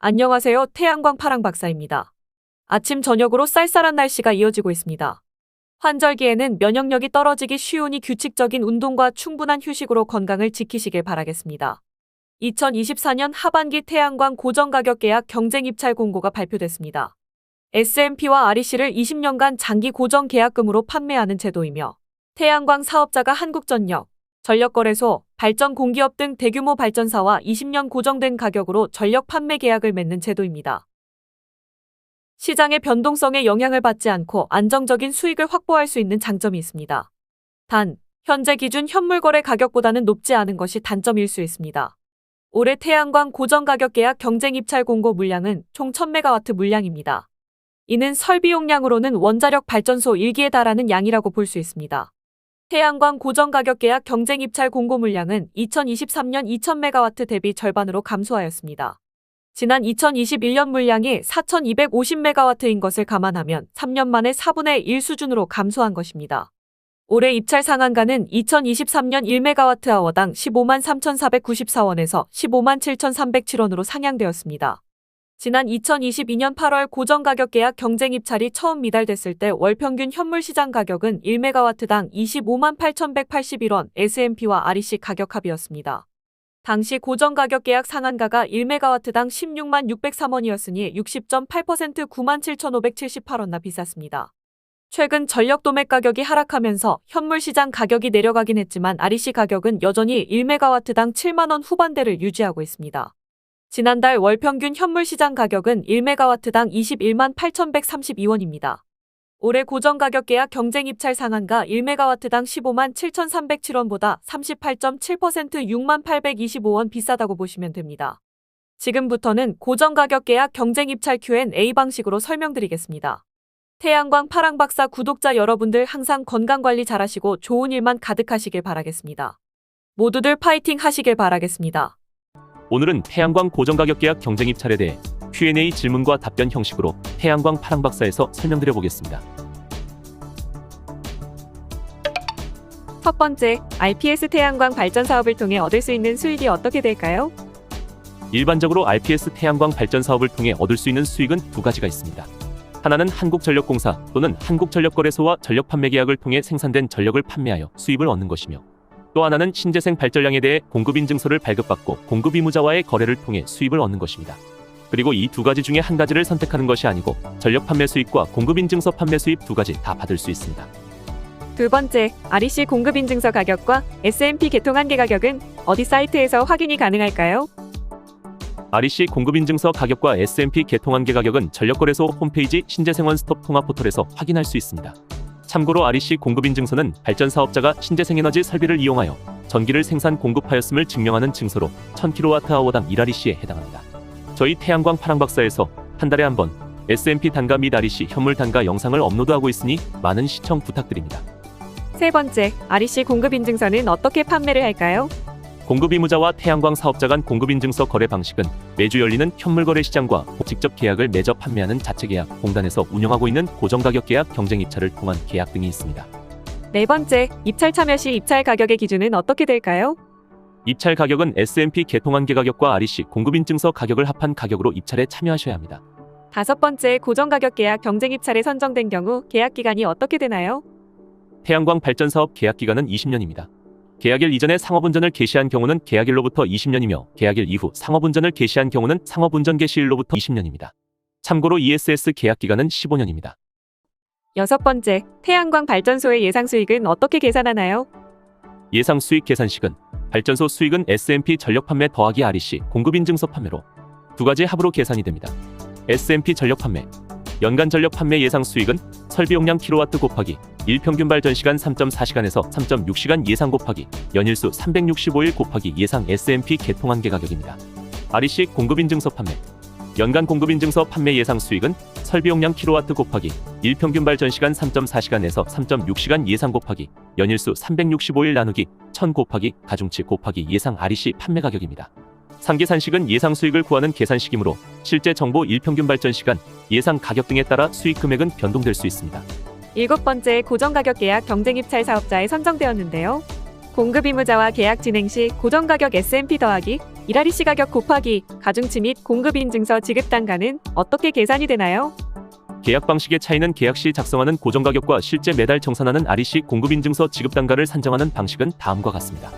안녕하세요. 태양광 파랑 박사입니다. 아침 저녁으로 쌀쌀한 날씨가 이어지고 있습니다. 환절기에는 면역력이 떨어지기 쉬우니 규칙적인 운동과 충분한 휴식으로 건강을 지키시길 바라겠습니다. 2024년 하반기 태양광 고정가격 계약 경쟁 입찰 공고가 발표됐습니다. S&P와 REC를 20년간 장기 고정 계약금으로 판매하는 제도이며 태양광 사업자가 한국전력, 전력거래소, 발전공기업 등 대규모 발전사와 20년 고정된 가격으로 전력 판매 계약을 맺는 제도입니다. 시장의 변동성에 영향을 받지 않고 안정적인 수익을 확보할 수 있는 장점이 있습니다. 단, 현재 기준 현물거래 가격보다는 높지 않은 것이 단점일 수 있습니다. 올해 태양광 고정가격 계약 경쟁 입찰 공고 물량은 총 1000메가와트 물량입니다. 이는 설비 용량으로는 원자력 발전소 1기에 달하는 양이라고 볼 수 있습니다. 태양광 고정가격 계약 경쟁 입찰 공고 물량은 2023년 2000메가와트 대비 절반으로 감소하였습니다. 지난 2021년 물량이 4250메가와트인 것을 감안하면 3년 만에 4분의 1 수준으로 감소한 것입니다. 올해 입찰 상한가는 2023년 1메가와트아워당 15만 3494원에서 15만 7307원으로 상향되었습니다. 지난 2022년 8월 고정가격 계약 경쟁 입찰이 처음 미달됐을 때 월평균 현물 시장 가격은 1메가와트당 25만 8181원 S&P와 REC 가격 합이었습니다. 당시 고정가격 계약 상한가가 1메가와트당 16만 603원이었으니 60.8% 9만 7578원나 비쌌습니다. 최근 전력 도매 가격이 하락하면서 현물 시장 가격이 내려가긴 했지만 REC 가격은 여전히 1메가와트당 7만원 후반대를 유지하고 있습니다. 지난달 월 평균 현물 시장 가격은 1메가와트당 21만 8132원입니다. 올해 고정가격 계약 경쟁 입찰 상한가 1메가와트당 15만 7307원보다 38.7% 6만 825원 비싸다고 보시면 됩니다. 지금부터는 고정가격 계약 경쟁 입찰 Q&A 방식으로 설명드리겠습니다. 태양광 파랑박사 구독자 여러분들 항상 건강관리 잘하시고 좋은 일만 가득하시길 바라겠습니다. 모두들 파이팅 하시길 바라겠습니다. 오늘은 태양광 고정가격 계약 경쟁 입찰에 대해 Q&A 질문과 답변 형식으로 태양광 파랑박사에서 설명드려 보겠습니다. 첫 번째, RPS 태양광 발전 사업을 통해 얻을 수 있는 수익이 어떻게 될까요? 일반적으로 RPS 태양광 발전 사업을 통해 얻을 수 있는 수익은 두 가지가 있습니다. 하나는 한국전력공사 또는 한국전력거래소와 전력 판매 계약을 통해 생산된 전력을 판매하여 수입을 얻는 것이며, 또 하나는 신재생 발전량에 대해 공급인증서를 발급받고 공급의무자와의 거래를 통해 수입을 얻는 것입니다. 그리고 이 두 가지 중에 한 가지를 선택하는 것이 아니고 전력 판매 수입과 공급인증서 판매 수입 두 가지 다 받을 수 있습니다. 두 번째, REC 공급인증서 가격과 S&P 개통한계 가격은 어디 사이트에서 확인이 가능할까요? REC 공급인증서 가격과 S&P 개통한계 가격은 전력거래소 홈페이지 신재생원 스톱 통합 포털에서 확인할 수 있습니다. 참고로 REC 공급인증서는 발전사업자가 신재생에너지 설비를 이용하여 전기를 생산 공급하였음을 증명하는 증서로 1000kWh당 1REC에 해당합니다. 저희 태양광 파랑박사에서 한 달에 한 번 S&P 단가 및 REC 현물 단가 영상을 업로드하고 있으니 많은 시청 부탁드립니다. 세 번째, REC 공급인증서는 어떻게 판매를 할까요? 공급의무자와 태양광 사업자 간 공급인증서 거래 방식은 매주 열리는 현물거래 시장과 직접 계약을 맺어 판매하는 자체계약, 공단에서 운영하고 있는 고정가격 계약 경쟁 입찰을 통한 계약 등이 있습니다. 네 번째, 입찰 참여 시 입찰 가격의 기준은 어떻게 될까요? 입찰 가격은 S&P 개통한계 가격과 REC 공급인증서 가격을 합한 가격으로 입찰에 참여하셔야 합니다. 다섯 번째, 고정가격 계약 경쟁 입찰에 선정된 경우 계약 기간이 어떻게 되나요? 태양광 발전사업 계약 기간은 20년입니다. 계약일 이전에 상업운전을 개시한 경우는 계약일로부터 20년이며 계약일 이후 상업운전을 개시한 경우는 상업운전 개시일로부터 20년입니다. 참고로 ESS 계약 기간은 15년입니다. 여섯 번째, 태양광 발전소의 예상 수익은 어떻게 계산하나요? 예상 수익 계산식은 발전소 수익은 S&P 전력 판매 더하기 REC 공급인증서 판매로 두 가지 합으로 계산이 됩니다. S&P 전력 판매 연간 전력 판매 예상 수익은 설비 용량 킬로와트 곱하기 일평균 발전 시간 3.4시간에서 3.6시간 예상 곱하기 연일수 365일 곱하기 예상 S&P 개통한계 가격입니다. REC 공급인증서 판매 연간 공급인증서 판매 예상 수익은 설비 용량 킬로와트 곱하기 일평균 발전 시간 3.4시간에서 3.6시간 예상 곱하기 연일수 365일 나누기 1000 곱하기 가중치 곱하기 예상 REC 판매 가격입니다. 상계산식은 예상 수익을 구하는 계산식이므로 실제 정보 일평균 발전 시간, 예상 가격 등에 따라 수익 금액은 변동될 수 있습니다. 일곱 번째, 고정가격 계약 경쟁 입찰 사업자에 선정되었는데요. 공급 의무자와 계약 진행 시 고정가격 S&P 더하기 1REC 가격 곱하기 가중치 및 공급 인증서 지급 단가는 어떻게 계산이 되나요? 계약 방식의 차이는 계약 시 작성하는 고정가격과 실제 매달 정산하는 REC 공급인증서 지급 단가를 산정하는 방식은 다음과 같습니다.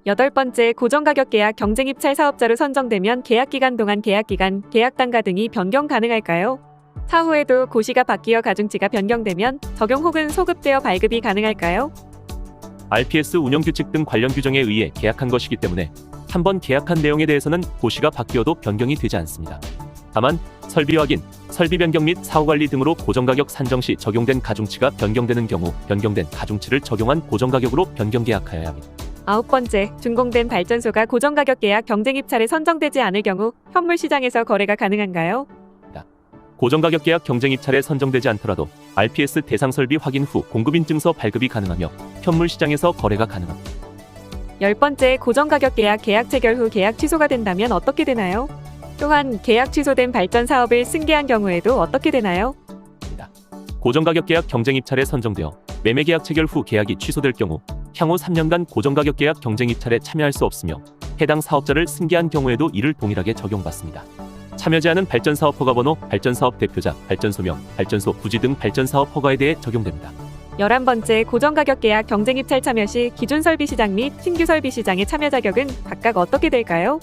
여덟 번째, 고정가격 계약 경쟁 입찰 사업자로 선정되면 계약기간 동안 계약기간, 계약단가 등이 변경 가능할까요? 차후에도 고시가 바뀌어 가중치가 변경되면 적용 혹은 소급되어 발급이 가능할까요? RPS 운영규칙 등 관련 규정에 의해 계약한 것이기 때문에 한번 계약한 내용에 대해서는 고시가 바뀌어도 변경이 되지 않습니다. 다만 설비 확인, 설비 변경 및 사후관리 등으로 고정가격 산정 시 적용된 가중치가 변경되는 경우 변경된 가중치를 적용한 고정가격으로 변경 계약하여야 합니다. 아홉 번째, 준공된 발전소가 고정가격 계약 경쟁 입찰에 선정되지 않을 경우 현물 시장에서 거래가 가능한가요? 고정가격 계약 경쟁 입찰에 선정되지 않더라도 RPS 대상 설비 확인 후 공급인증서 발급이 가능하며 현물 시장에서 거래가 가능합니다. 열 번째, 고정가격 계약 체결 후 계약 취소가 된다면 어떻게 되나요? 또한 계약 취소된 발전 사업을 승계한 경우에도 어떻게 되나요? 고정가격 계약 경쟁 입찰에 선정되어 매매 계약 체결 후 계약이 취소될 경우 향후 3년간 고정가격 계약 경쟁 입찰에 참여할 수 없으며 해당 사업자를 승계한 경우에도 이를 동일하게 적용받습니다. 참여제한은 발전사업 허가번호, 발전사업 대표자, 발전소명, 발전소 부지 등 발전사업 허가에 대해 적용됩니다. 11번째, 고정가격 계약 경쟁 입찰 참여 시 기존 설비 시장 및 신규 설비 시장의 참여 자격은 각각 어떻게 될까요?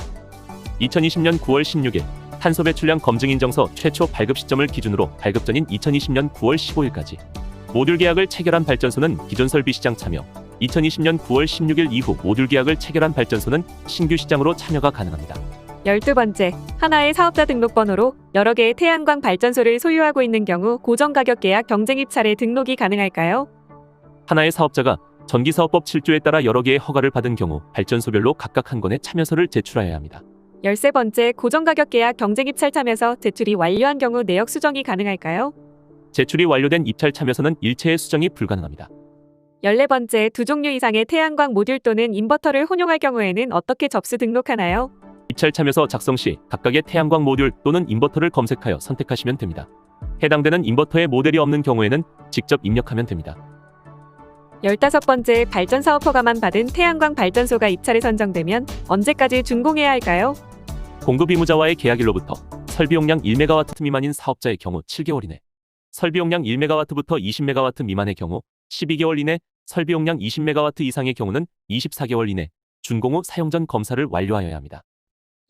2020년 9월 16일 탄소 배출량 검증 인정서 최초 발급 시점을 기준으로 발급 전인 2020년 9월 15일까지 모듈 계약을 체결한 발전소는 기존 설비 시장 참여, 2020년 9월 16일 이후 모듈 계약을 체결한 발전소는 신규 시장으로 참여가 가능합니다. 12번째, 하나의 사업자 등록번호로 여러 개의 태양광 발전소를 소유하고 있는 경우 고정가격 계약 경쟁 입찰에 등록이 가능할까요? 하나의 사업자가 전기사업법 7조에 따라 여러 개의 허가를 받은 경우 발전소별로 각각 한 건의 참여서를 제출하여야 합니다. 13번째, 고정가격 계약 경쟁 입찰 참여서 제출이 완료한 경우 내역 수정이 가능할까요? 제출이 완료된 입찰 참여서는 일체의 수정이 불가능합니다. 14번째, 두 종류 이상의 태양광 모듈 또는 인버터를 혼용할 경우에는 어떻게 접수 등록하나요? 입찰 참여서 작성 시 각각의 태양광 모듈 또는 인버터를 검색하여 선택하시면 됩니다. 해당되는 인버터의 모델이 없는 경우에는 직접 입력하면 됩니다. 15번째, 발전 사업 허가만 받은 태양광 발전소가 입찰에 선정되면 언제까지 준공해야 할까요? 공급 의무자와의 계약일로부터 설비 용량 1메가와트 미만인 사업자의 경우 7개월 이내, 설비 용량 1메가와트부터 20메가와트 미만의 경우 12개월 이내, 설비 용량 20메가와트 이상의 경우는 24개월 이내 준공 후 사용 전 검사를 완료하여야 합니다.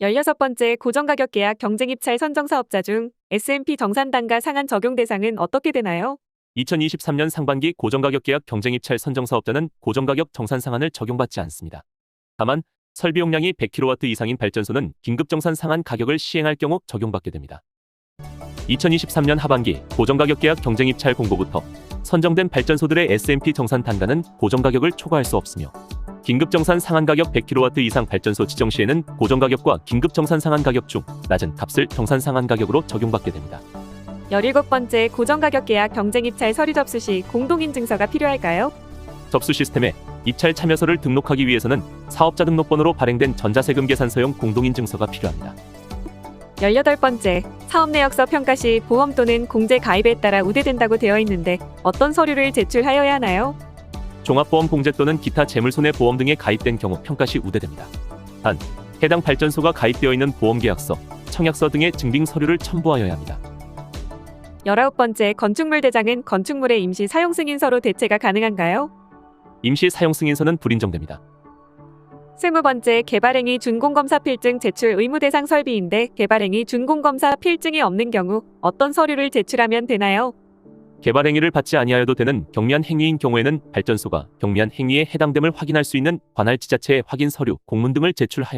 16번째, 고정가격 계약 경쟁 입찰 선정 사업자 중 S&P 정산 단가 상한 적용 대상은 어떻게 되나요? 2023년 상반기 고정가격 계약 경쟁 입찰 선정 사업자는 고정가격 정산 상한을 적용받지 않습니다. 다만 설비 용량이 100kW 이상인 발전소는 긴급 정산 상한 가격을 시행할 경우 적용받게 됩니다. 2023년 하반기 고정가격 계약 경쟁 입찰 공고부터 선정된 발전소들의 S&P 정산 단가는 고정가격을 초과할 수 없으며 긴급정산 상한 가격 100kW 이상 발전소 지정 시에는 고정가격과 긴급정산 상한 가격 중 낮은 값을 정산 상한 가격으로 적용받게 됩니다. 17번째, 고정가격 계약 경쟁 입찰 서류 접수 시 공동인증서가 필요할까요? 접수 시스템에 입찰 참여서를 등록하기 위해서는 사업자 등록번호로 발행된 전자세금 계산서용 공동인증서가 필요합니다. 18번째, 사업 내역서 평가 시 보험 또는 공제 가입에 따라 우대된다고 되어 있는데 어떤 서류를 제출하여야 하나요? 종합보험 공제 또는 기타 재물손해보험 등에 가입된 경우 평가 시 우대됩니다. 단, 해당 발전소가 가입되어 있는 보험계약서, 청약서 등의 증빙 서류를 첨부하여야 합니다. 19번째, 건축물 대장은 건축물의 임시 사용 승인서로 대체가 가능한가요? 임시 사용 승인서는 불인정됩니다. 20번째, 개발행위 준공검사 필증 제출 의무 대상 설비인데 개발행위 준공검사 필증이 없는 경우 어떤 서류를 제출하면 되나요? 개발 행위를 받지 아니하여도 되는 경미한 행위인 경우에는 발전소가 경미한 행위에 해당됨을 확인할 수 있는 관할 지자체의 확인 서류, 공문 등을 제출하여야